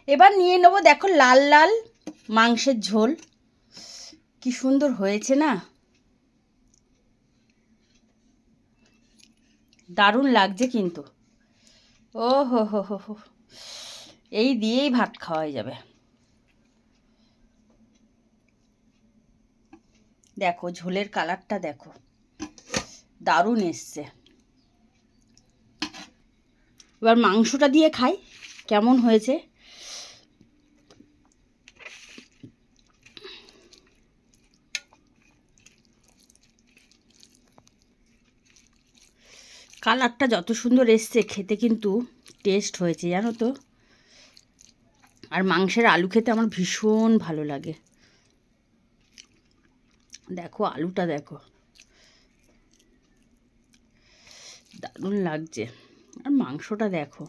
এবার নিয়ে নেবো, দেখো লাল লাল মাংসের ঝোল, কি সুন্দর হয়েছে না, দারুণ লাগছে কিন্তু। ও হো হো হো হো, এই দিয়েই ভাত খাওয়াই যাবে। দেখো ঝোলের কালারটা দেখো, দারুণ এসছে। এবার মাংসটা দিয়ে খাই কেমন হয়েছে। কালারটা যত সুন্দর এসছে, খেতে কিন্তু টেস্ট হয়েছে জানো তো। আর মাংসের আলু খেতে আমার ভীষণ ভালো লাগে। দেখো আলুটা দেখো, দারুণ লাগছে। আর মাংসটা দেখো,